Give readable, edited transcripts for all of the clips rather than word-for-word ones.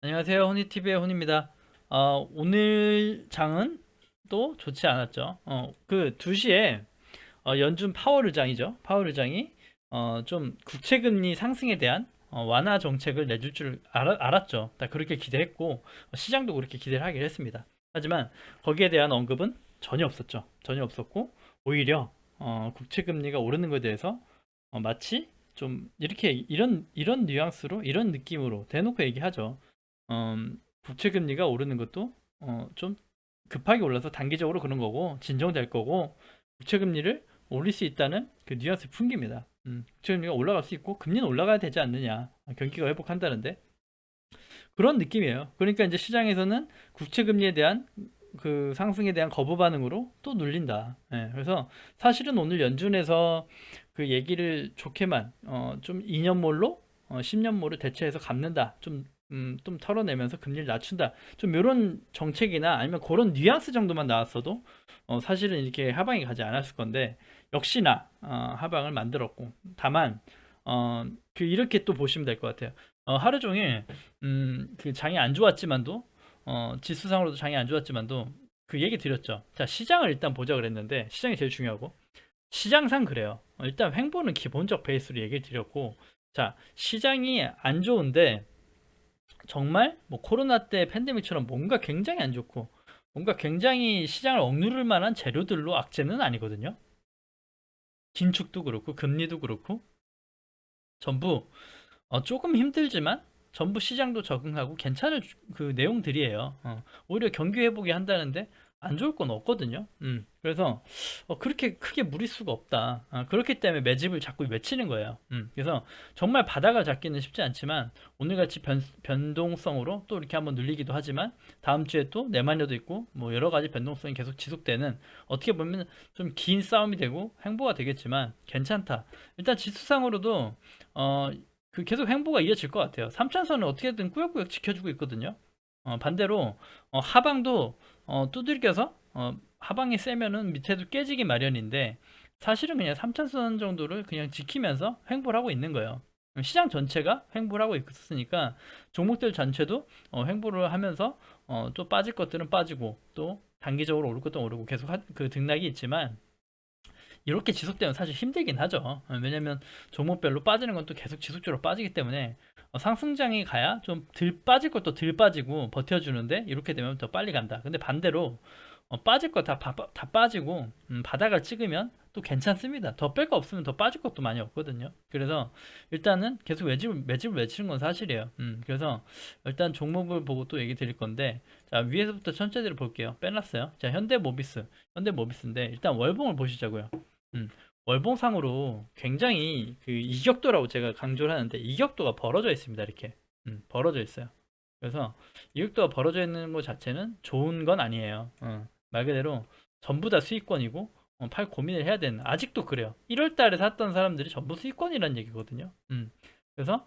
안녕하세요. 호니TV의 혼입니다. 오늘 장은 또 좋지 않았죠. 그 2시에 연준 파월 의장이죠. 파월 의장이 좀 국채금리 상승에 대한 완화 정책을 내줄 줄 알았죠. 다 그렇게 기대했고 시장도 그렇게 기대를 하긴 했습니다. 하지만 거기에 대한 언급은 전혀 없었죠. 전혀 없었고 오히려 국채금리가 오르는 것에 대해서 마치 좀 이렇게 이런 뉘앙스로 이런 느낌으로 대놓고 얘기하죠. 국채 금리가 오르는 것도 좀 급하게 올라서 단기적으로 그런 거고 진정될 거고 국채 금리를 올릴 수 있다는 그 뉘앙스 풍깁니다. 국채 금리가 올라갈 수 있고 금리는 올라가야 되지 않느냐, 경기가 회복한다는데 그런 느낌이에요. 그러니까 이제 시장에서는 국채 금리에 대한 그 상승에 대한 거부 반응으로 또 눌린다. 예, 그래서 사실은 오늘 연준에서 그 얘기를 좋게만 좀 2년몰로 10년몰을 대체해서 갚는다. 좀 털어내면서 금리를 낮춘다. 좀 이런 정책이나 아니면 그런 뉘앙스 정도만 나왔어도 사실은 이렇게 하방이 가지 않았을 건데 역시나 하방을 만들었고 다만 그 이렇게 또 보시면 될 것 같아요. 하루 종일 그 장이 안 좋았지만도 지수상으로도 장이 안 좋았지만도 그 얘기 드렸죠. 자, 시장을 일단 보자 그랬는데 시장이 제일 중요하고 시장상 그래요. 일단 횡보는 기본적 베이스로 얘기를 드렸고 자, 시장이 안 좋은데 정말 뭐 코로나 때 팬데믹처럼 뭔가 굉장히 안 좋고 뭔가 굉장히 시장을 억누를 만한 재료들로 악재는 아니거든요. 긴축도 그렇고 금리도 그렇고 전부 조금 힘들지만 전부 시장도 적응하고 괜찮을 그 내용들이에요. 오히려 경기 회복이 한다는데 안 좋을 건 없거든요. 그래서 그렇게 크게 무리수가 없다. 그렇기 때문에 매집을 자꾸 외치는 거예요. 그래서 정말 바닥을 잡기는 쉽지 않지만 오늘같이 변동성으로 또 이렇게 한번 눌리기도 하지만 다음 주에 또 내마녀도 있고 뭐 여러 가지 변동성이 계속 지속되는 어떻게 보면 좀 긴 싸움이 되고 행보가 되겠지만 괜찮다. 일단 지수상으로도 그 계속 행보가 이어질 것 같아요. 3차선을 어떻게든 꾸역꾸역 지켜주고 있거든요. 반대로 하방도 두들겨서 하방이 세면은 밑에도 깨지기 마련인데 사실은 그냥 3차선 정도를 그냥 지키면서 횡보를 하고 있는 거예요. 시장 전체가 횡보를 하고 있었으니까 종목들 전체도 횡보를 하면서 또 빠질 것들은 빠지고 또 단기적으로 오를 것도 오르고 계속 그 등락이 있지만 이렇게 지속되면 사실 힘들긴 하죠. 왜냐면 종목별로 빠지는 건 또 계속 지속적으로 빠지기 때문에 상승장이 가야 좀 덜 빠질 것도 덜 빠지고 버텨주는데 이렇게 되면 더 빨리 간다. 근데 반대로 빠질 거 다 빠지고 바닥을 찍으면 또 괜찮습니다. 더 뺄 거 없으면 더 빠질 것도 많이 없거든요. 그래서 일단은 계속 매집을 외치는 건 사실이에요. 그래서 일단 종목을 보고 또 얘기 드릴 건데 자 위에서부터 천천히들 볼게요. 빼놨어요. 자 현대모비스인데 일단 월봉을 보시자고요. 음, 월봉상으로 굉장히 그 이격도라고 제가 강조를 하는데 이격도가 벌어져 있습니다. 이렇게 벌어져 있어요. 그래서 이격도가 벌어져 있는 것 자체는 좋은 건 아니에요. 말 그대로 전부 다 수익권이고 팔 고민을 해야 되는 아직도 그래요. 1월 달에 샀던 사람들이 전부 수익권이라는 얘기거든요. 그래서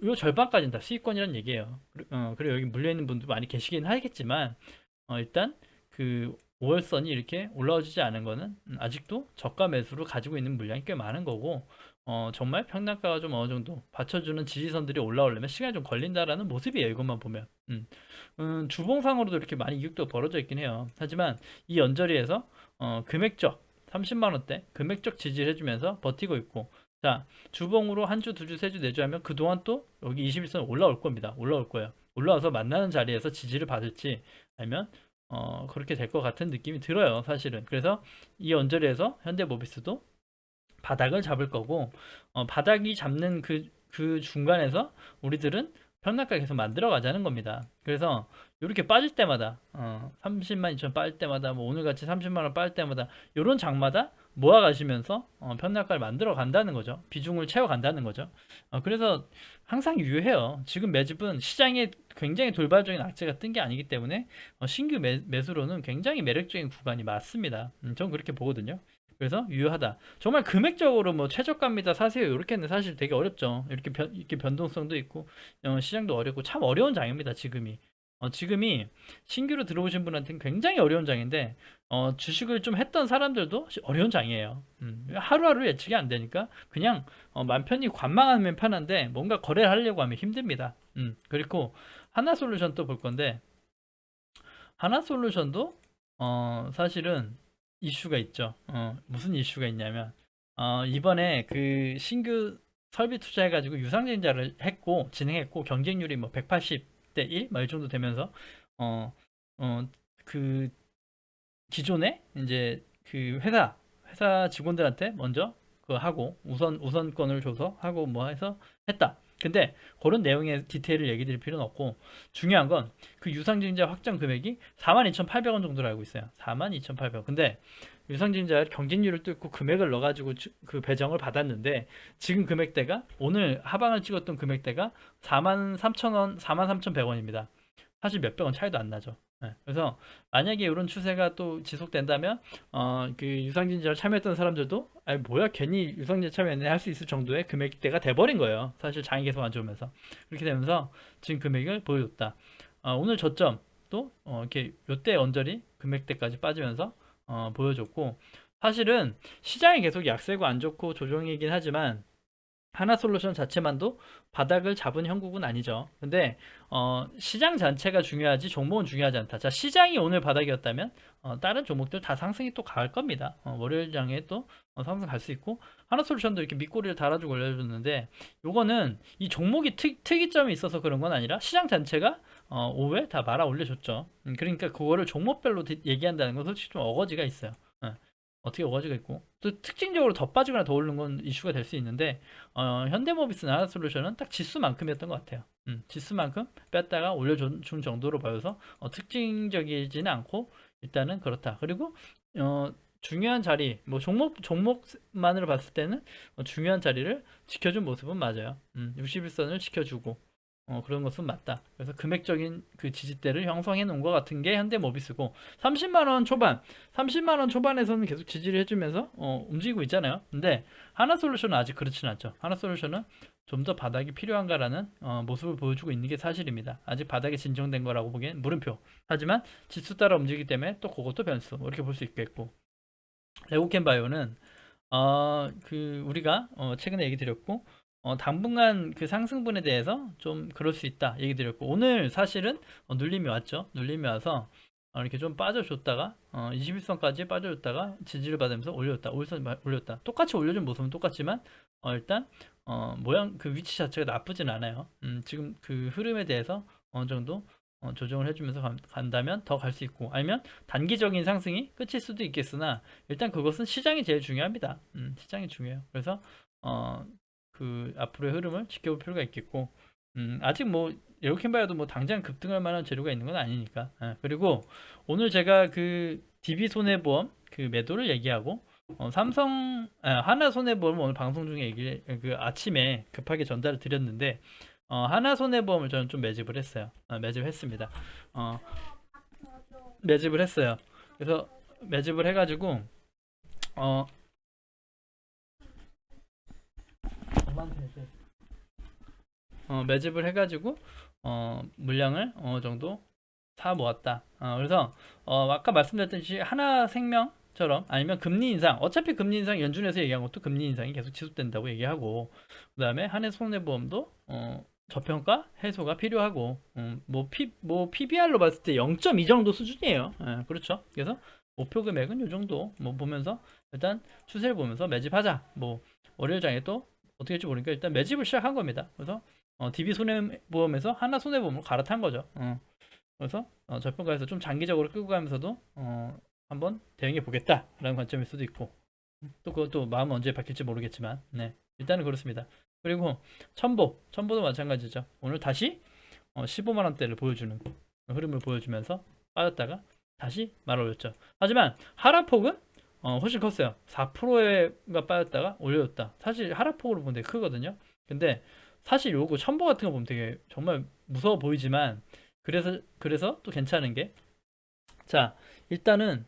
요 절반까지는 다 수익권이라는 얘기예요. 그리고 여기 물려있는 분도 많이 계시긴 하겠지만 일단 그 5월선이 이렇게 올라오지 않은 거는 아직도 저가 매수를 가지고 있는 물량이 꽤 많은 거고 정말 평단가가 좀 어느 정도 받쳐주는 지지선들이 올라오려면 시간이 좀 걸린다라는 모습이에요. 이것만 보면 주봉상으로도 이렇게 많이 이익도 벌어져 있긴 해요. 하지만 이 언저리에서 금액적 30만 원대 금액적 지지를 해주면서 버티고 있고 자 주봉으로 한 주, 두 주, 세 주, 네 주 하면 그동안 또 여기 21선 올라올 겁니다. 올라올 거예요. 올라와서 만나는 자리에서 지지를 받을지 아니면 그렇게 될 것 같은 느낌이 들어요, 사실은. 그래서 이 언저리에서 현대모비스도 바닥을 잡을 거고, 바닥이 잡는 그 중간에서 우리들은 평단가 계속 만들어 가자는 겁니다. 그래서 이렇게 빠질 때마다, 30만 2천 빠질 때마다, 뭐 오늘같이 30만 원 빠질 때마다, 이런 장마다 모아가시면서 평단가를 만들어 간다는 거죠. 비중을 채워 간다는 거죠. 그래서 항상 유효해요. 지금 매집은 시장에 굉장히 돌발적인 악재가 뜬 게 아니기 때문에 신규 매수로는 굉장히 매력적인 구간이 맞습니다. 저는 그렇게 보거든요. 그래서 유효하다. 정말 금액적으로 뭐 최저가입니다 사세요 이렇게는 사실 되게 어렵죠. 이렇게 변동성도 있고 시장도 어렵고 참 어려운 장입니다 지금이. 지금이 신규로 들어오신 분한테는 굉장히 어려운 장인데 주식을 좀 했던 사람들도 어려운 장이에요. 하루하루 예측이 안 되니까 그냥 맘 편히 관망하면 편한데 뭔가 거래를 하려고 하면 힘듭니다. 그리고 하나솔루션 또 볼 건데, 하나솔루션도 사실은 이슈가 있죠. 무슨 이슈가 있냐면, 이번에 그 신규 설비 투자해가지고 유상증자를 했고 진행했고, 경쟁률이 뭐 180대 1? 뭐 이 정도 되면서 어, 그 기존에 이제 그 회사 직원들한테 먼저 그 하고 우선권을 줘서 하고 뭐 해서 했다. 근데 그런 내용의 디테일을 얘기 드릴 필요는 없고, 중요한 건 그 유상증자 확정 금액이 42,800원 정도로 알고 있어요. 42,800원. 근데 유상증자 경쟁률을 뚫고 금액을 넣어가지고 그 배정을 받았는데, 지금 금액대가 오늘 하방을 찍었던 금액대가 43,000원, 43,100원입니다. 사실 몇백 원 차이도 안 나죠. 네. 그래서 만약에 이런 추세가 또 지속된다면 그 유상증자를 참여했던 사람들도 아 뭐야 괜히 유상증자 참여했네 할 수 있을 정도의 금액대가 돼버린 거예요. 사실 장이 계속 안 좋으면서 그렇게 되면서 지금 금액을 보여줬다. 오늘 저점도 이렇게 요때 언저리 금액대까지 빠지면서 보여줬고, 사실은 시장이 계속 약세고 안 좋고 조정이긴 하지만 하나솔루션 자체만도 바닥을 잡은 형국은 아니죠. 근데 시장 자체가 중요하지 종목은 중요하지 않다. 자, 시장이 오늘 바닥이었다면 다른 종목들 다 상승이 또 갈 겁니다. 월요일 장에 또 상승 갈 수 있고, 하나솔루션도 이렇게 밑꼬리를 달아주고 올려줬는데, 요거는 이 종목이 특이점이 있어서 그런 건 아니라 시장 자체가 오후에 다 말아 올려줬죠. 그러니까 그거를 종목별로 얘기한다는 건 솔직히 좀 어거지가 있어요. 어떻게 어거지가 있고, 또 특징적으로 더 빠지거나 더 오르는 건 이슈가 될 수 있는데, 현대모비스나 하나솔루션은 딱 지수만큼이었던 것 같아요. 지수만큼 뺐다가 올려준 정도로 보여서 특징적이지는 않고 일단은 그렇다. 그리고 중요한 자리, 뭐 종목만으로 봤을 때는 중요한 자리를 지켜준 모습은 맞아요. 61선을 지켜주고 그런 것은 맞다. 그래서 금액적인 그 지지대를 형성해 놓은 것 같은 게 현대모비스고, 30만원 초반, 30만원 초반에서는 계속 지지를 해주면서 움직이고 있잖아요. 근데 하나솔루션은 아직 그렇지는 않죠. 하나솔루션은 좀 더 바닥이 필요한가라는 모습을 보여주고 있는 게 사실입니다. 아직 바닥이 진정된 거라고 보기엔 물음표. 하지만 지수 따라 움직이기 때문에 또 그것도 변수, 뭐 이렇게 볼 수 있겠고, 레고캔바이오는 그 우리가 최근에 얘기 드렸고, 당분간 그 상승분에 대해서 좀 그럴 수 있다 얘기 드렸고, 오늘 사실은 눌림이 왔죠. 눌림이 와서 이렇게 좀 빠져줬다가 21선까지 빠져줬다가 지지를 받으면서 올렸다. 올렸다. 똑같이 올려준 모습은 똑같지만 일단 모양 그 위치 자체가 나쁘진 않아요. 지금 그 흐름에 대해서 어느 정도 조정을 해주면서 간다면 더 갈 수 있고, 아니면 단기적인 상승이 끝일 수도 있겠으나 일단 그것은 시장이 제일 중요합니다. 시장이 중요해요. 그래서 그 앞으로의 흐름을 지켜볼 필요가 있겠고, 아직 뭐 에어캔바이오도 뭐 당장 급등할 만한 재료가 있는 건 아니니까. 그리고 오늘 제가 그 DB 손해보험 그 매도를 얘기하고 하나 손해보험 오늘 방송 중에 그 아침에 급하게 전달을 드렸는데, 하나 손해보험을 저는 좀 매집을 했어요. 매집했습니다. 매집을 했어요. 그래서 매집을 해가지고 어, 매집을 해가지고 물량을 어느 정도 사 모았다. 그래서 아까 말씀드렸듯이 하나생명처럼, 아니면 금리 인상, 어차피 금리 인상 연준에서 얘기한 것도 금리 인상이 계속 지속된다고 얘기하고, 그 다음에 한해손해보험도 저평가 해소가 필요하고, 뭐 PBR로 봤을 때 0.2 정도 수준이에요. 그렇죠. 그래서 목표 금액은 이 정도 뭐 보면서 일단 추세를 보면서 매집하자. 뭐 월요일 장에 또 어떻게 될지 모르니까 일단 매집을 시작한 겁니다. 그래서 DB 손해보험에서 하나 손해보험으로 갈아탄 거죠. 그래서 저평가에서 좀 장기적으로 끌고 가면서도 한번 대응해 보겠다라는 관점일 수도 있고, 또 그것도 마음은 언제 바뀔지 모르겠지만, 네, 일단은 그렇습니다. 그리고 첨보도 마찬가지죠. 오늘 다시 15만 원대를 보여주는 흐름을 보여주면서 빠졌다가 다시 말아올렸죠. 하지만 하락폭은 훨씬 컸어요. 4%가 빠졌다가 올려줬다. 사실 하락폭으로 보면 되게 크거든요. 근데 사실 요거 첨보 같은 거 보면 되게 정말 무서워 보이지만, 그래서 또 괜찮은 게, 자, 일단은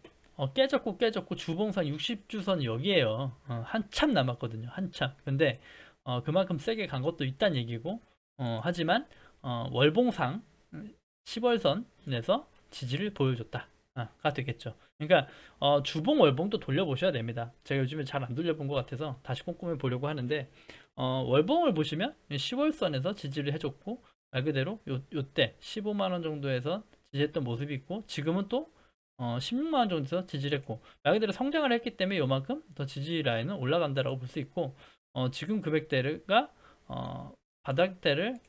깨졌고 주봉상 60주선 여기에요. 한참 남았거든요. 한참. 근데 그만큼 세게 간 것도 있단 얘기고, 하지만 월봉상 10월선에서 지지를 보여줬다. 가 되겠죠. 그러니까 주봉 월봉도 돌려보셔야 됩니다. 제가 요즘에 잘 안 돌려본 것 같아서 다시 꼼꼼히 보려고 하는데, 월봉을 보시면 10월선에서 지지를 해줬고, 말 그대로 요때 15만 원 정도에서 지지했던 모습이 있고, 지금은 또 16만 원 정도에서 지지를 했고, 말 그대로 성장을 했기 때문에 요만큼 더 지지 라인은 올라간다라고 볼 수 있고, 지금 금액대가 바닥대를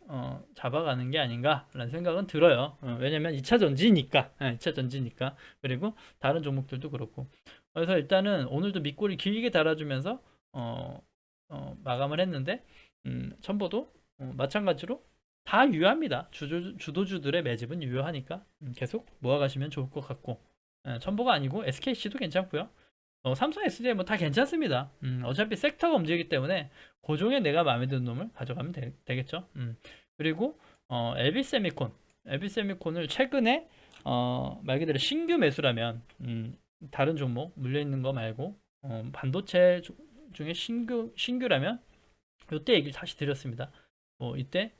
잡아가는 게 아닌가라는 생각은 들어요. 왜냐면 2차 전지니까. 2차 전지니까. 그리고 다른 종목들도 그렇고. 그래서 일단은 오늘도 밑골이 길게 달아주면서 마감을 했는데, 첨보도 마찬가지로 다 유효합니다. 주도주들의 매집은 유효하니까 계속 모아가시면 좋을 것 같고, 첨보가 아니고 SKC도 괜찮고요. 삼성 SDI 뭐 다 괜찮습니다. 어차피 섹터가 움직이기 때문에 고종에 내가 마음에 드는 놈을 가져가면 되겠죠. 그리고 LB세미콘을 최근에 말 그대로 신규 매수라면, 다른 종목 물려 있는 거 말고 반도체 중에 신규라면 이때 얘기를 다시 드렸습니다. 뭐 이때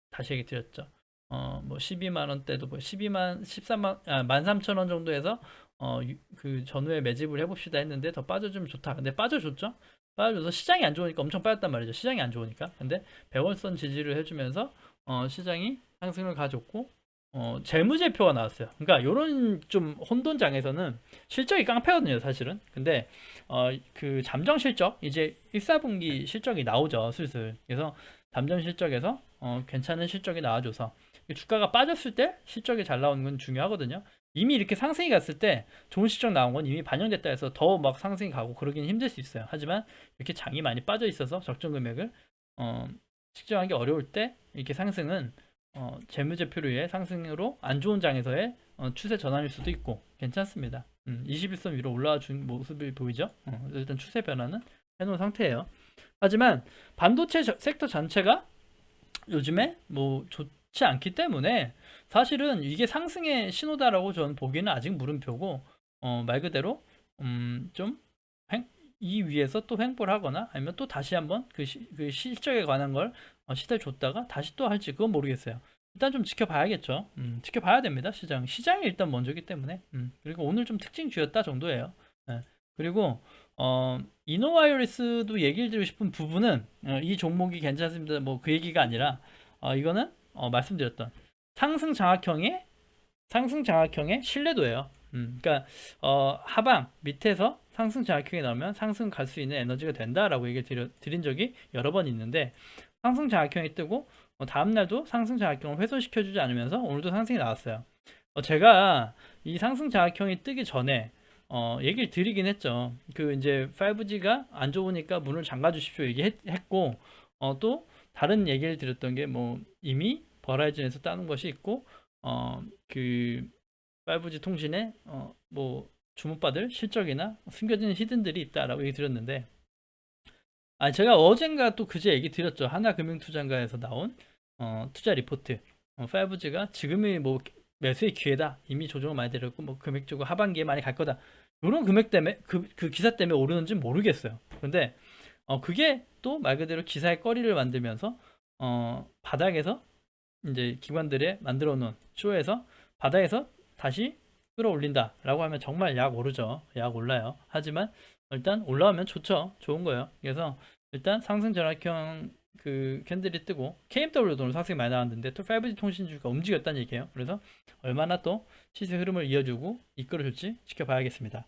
다시 얘기 드렸죠. 뭐 12만 원대도 뭐 13만 13,000원 정도에서 그 전후에 매집을 해봅시다 했는데 더 빠져주면 좋다. 근데 빠져줬죠. 빠져줘서 시장이 안 좋으니까 엄청 빠졌단 말이죠. 시장이 안 좋으니까. 근데 100월선 지지를 해주면서 시장이 상승을 가졌고, 재무제표가 나왔어요. 그러니까 요런 좀 혼돈장에서는 실적이 깡패거든요, 사실은. 근데 그 잠정 실적, 이제 1사분기 실적이 나오죠, 슬슬. 그래서 잠정 실적에서 괜찮은 실적이 나와줘서 주가가 빠졌을 때 실적이 잘 나오는 건 중요하거든요. 이미 이렇게 상승이 갔을 때 좋은 실적 나온 건 이미 반영됐다 해서 더 막 상승이 가고 그러기는 힘들 수 있어요. 하지만 이렇게 장이 많이 빠져 있어서 적정 금액을 측정하기 어려울 때 이렇게 상승은 재무제표로 인해 상승으로 안 좋은 장에서의 추세 전환일 수도 있고 괜찮습니다. 21선 위로 올라와 준 모습이 보이죠? 일단 추세 변화는 해놓은 상태예요. 하지만 반도체 섹터 전체가 요즘에 뭐 좋지 않기 때문에 사실은 이게 상승의 신호다라고 저는 보기에는 아직 물음표고, 말 그대로 좀 이 위에서 또 횡보를 하거나 아니면 또 다시 한번 그 실적에 관한 걸 시대를 줬다가 다시 또 할지 그건 모르겠어요. 일단 좀 지켜봐야겠죠. 지켜봐야 됩니다. 시장이 일단 먼저기 때문에. 그리고 오늘 좀 특징주였다 정도예요. 예. 그리고 이노와이어리스도 얘기를 드리고 싶은 부분은, 이 종목이 괜찮습니다. 뭐 그 얘기가 아니라 이거는 말씀드렸던 상승 장악형의 신뢰도예요. 그러니까 하방 밑에서 상승 장악형이 나오면 상승 갈 수 있는 에너지가 된다라고 얘기를 드린 적이 여러 번 있는데, 상승 장악형이 뜨고 다음 날도 상승 장악형을 훼손시켜주지 않으면서 오늘도 상승이 나왔어요. 제가 이 상승 장악형이 뜨기 전에 얘기를 드리긴 했죠. 그 이제 5G가 안 좋으니까 문을 잠가 주십시오 얘기했고, 또 다른 얘기를 드렸던 게 뭐 이미 버라이즌에서 따는 것이 있고, 그 5G 통신에 뭐 주목받을 실적이나 숨겨진 히든들이 있다라고 얘기 드렸는데, 제가 어젠가 또 그제 얘기 드렸죠. 하나금융투자인가에서 나온 투자 리포트. 5G가 지금이 뭐 매수의 기회다. 이미 조정을 많이 내렸고 뭐 금액적으로 하반기에 많이 갈 거다. 이런 금액 때문에 그 기사 때문에 오르는지 모르겠어요. 근데 그게 또 말 그대로 기사의 거리를 만들면서 바닥에서 이제 기관들의 만들어 놓은 쇼에서 바닥에서 다시 끌어올린다라고 하면 정말 약 오르죠. 약 올라요. 하지만 일단 올라오면 좋죠. 좋은 거예요. 그래서 일단 상승 전환형 그 캔들이 뜨고 KMW도 오늘 상승이 많이 나왔는데 또 5G 통신주가 움직였다는 얘기예요. 그래서 얼마나 또 시세 흐름을 이어주고 이끌어줄지 지켜봐야겠습니다.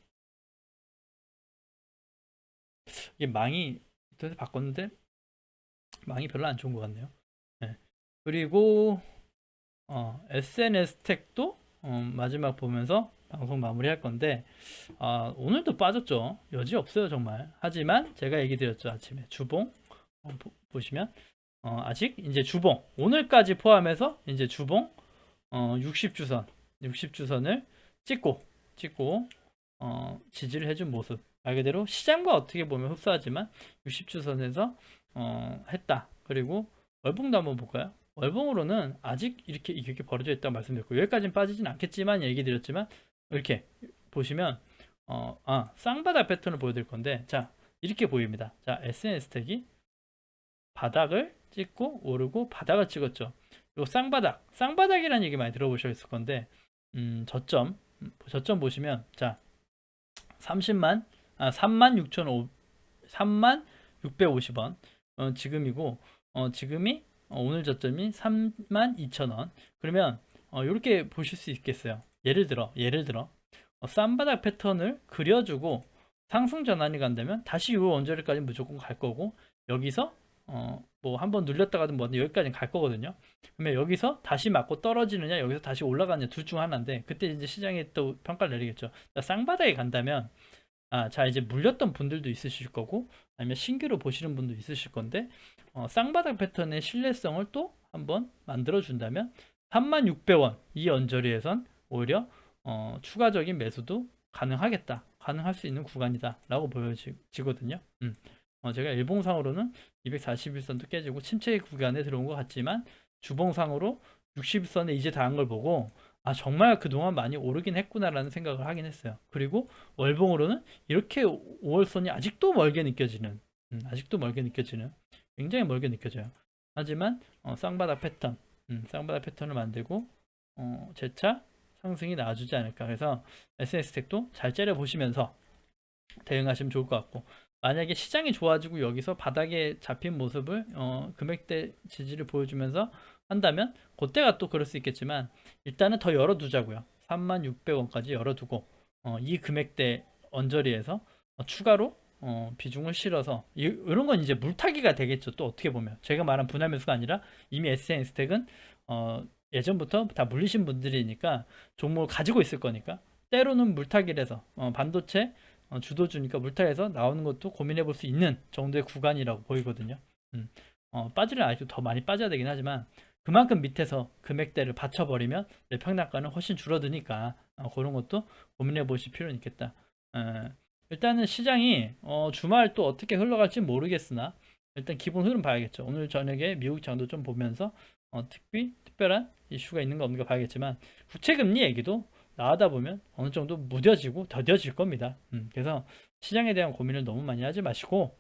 이게 망이 인터넷 바꿨는데 망이 별로 안 좋은 것 같네요. 네. 그리고 SNS 택도 마지막 보면서 방송 마무리할 건데, 오늘도 빠졌죠. 여지 없어요 정말. 하지만 제가 얘기 드렸죠 아침에 주봉 보시면 아직 이제 주봉 오늘까지 포함해서 이제 주봉 60주선을 찍고 지지를 해준 모습, 말 그대로 시장과 어떻게 보면 흡사하지만 60주선에서 했다. 그리고 월봉도 한번 볼까요? 월봉으로는 아직 이렇게 벌어져 있다고 말씀드렸고, 여기까지는 빠지진 않겠지만 얘기 드렸지만 이렇게 보시면 쌍바닥 패턴을 보여드릴 건데, 자 이렇게 보입니다. 자 SNS 택이 바닥을 찍고 오르고 바닥을 찍었죠. 요 쌍바닥이라는 얘기 많이 들어보셨을 건데, 저점 보시면 자 36,650원 지금이고, 지금이 오늘 저점이 32,000원. 그러면 이렇게 보실 수 있겠어요. 예를 들어 쌈바닥 패턴을 그려주고 상승 전환이 간다면 다시 이 원저리까지 무조건 갈 거고, 여기서 뭐 한번 눌렸다가든 뭐든 여기까지 갈 거거든요. 그러면 여기서 다시 맞고 떨어지느냐, 여기서 다시 올라가느냐, 둘 중 하나인데, 그때 이제 시장이 또 평가를 내리겠죠. 쌍바닥에 간다면 자, 이제 물렸던 분들도 있으실 거고, 아니면 신규로 보시는 분도 있으실 건데, 쌍바닥 패턴의 신뢰성을 또 한번 만들어 준다면 36,000원 이 언저리에선 오히려 추가적인 매수도 가능할 수 있는 구간이다 라고 보여지거든요. 제가 일봉상으로는 241선도 깨지고 침체 구간에 들어온 것 같지만, 주봉상으로 60선에 이제 닿은 걸 보고 정말 그동안 많이 오르긴 했구나라는 생각을 하긴 했어요. 그리고 월봉으로는 이렇게 5월선이 아직도 멀게 느껴지는, 굉장히 멀게 느껴져요. 하지만 쌍바닥 패턴을 만들고 재차 상승이 나와주지 않을까. 그래서 SNS택도 잘 째려 보시면서 대응하시면 좋을 것 같고, 만약에 시장이 좋아지고 여기서 바닥에 잡힌 모습을 금액대 지지를 보여주면서 한다면 그때가 또 그럴 수 있겠지만, 일단은 더 열어두자고요. 36,000원까지 열어두고 이 금액대 언저리에서 추가로 비중을 실어서, 이런 건 이제 물타기가 되겠죠. 또 어떻게 보면 제가 말한 분할 매수가 아니라 이미 SNS택은 예전부터 다 물리신 분들이니까 종목을 가지고 있을 거니까, 때로는 물타기를 해서 반도체 주도주니까 물타기해서 나오는 것도 고민해 볼 수 있는 정도의 구간이라고 보이거든요. 빠지려 아직도 더 많이 빠져야 되긴 하지만, 그만큼 밑에서 금액대를 받쳐버리면 내 평단가는 훨씬 줄어드니까 그런 것도 고민해 보실 필요는 있겠다. 일단은 시장이 주말 또 어떻게 흘러갈지 모르겠으나, 일단 기본 흐름 봐야겠죠. 오늘 저녁에 미국 장도 좀 보면서 특별한 이슈가 있는가 없는가 봐야겠지만, 국채금리 얘기도 나가다 보면 어느 정도 무뎌지고 더뎌질 겁니다. 그래서 시장에 대한 고민을 너무 많이 하지 마시고,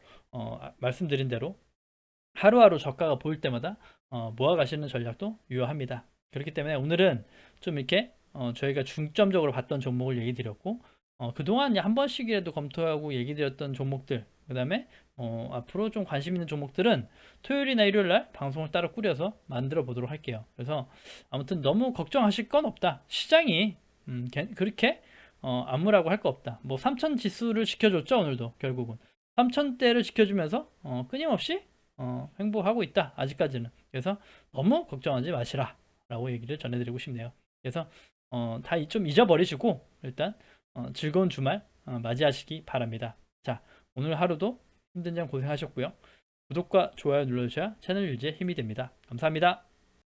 말씀드린 대로 하루하루 저가가 보일 때마다 모아 가시는 전략도 유효합니다. 그렇기 때문에 오늘은 좀 이렇게 저희가 중점적으로 봤던 종목을 얘기 드렸고, 그동안 한 번씩이라도 검토하고 얘기 드렸던 종목들, 그 다음에 앞으로 좀 관심 있는 종목들은 토요일이나 일요일날 방송을 따로 꾸려서 만들어 보도록 할게요. 그래서 아무튼 너무 걱정하실 건 없다. 시장이 그렇게 암무라고 할 거 없다. 뭐 3천 지수를 지켜줬죠. 오늘도 결국은 3천대를 지켜주면서 끊임없이 횡보하고 있다, 아직까지는. 그래서 너무 걱정하지 마시라 라고 얘기를 전해드리고 싶네요. 그래서 다 좀 잊어버리시고 일단 즐거운 주말 맞이하시기 바랍니다. 자, 오늘 하루도 힘든 점 고생하셨고요. 구독과 좋아요 눌러주셔야 채널 유지에 힘이 됩니다. 감사합니다.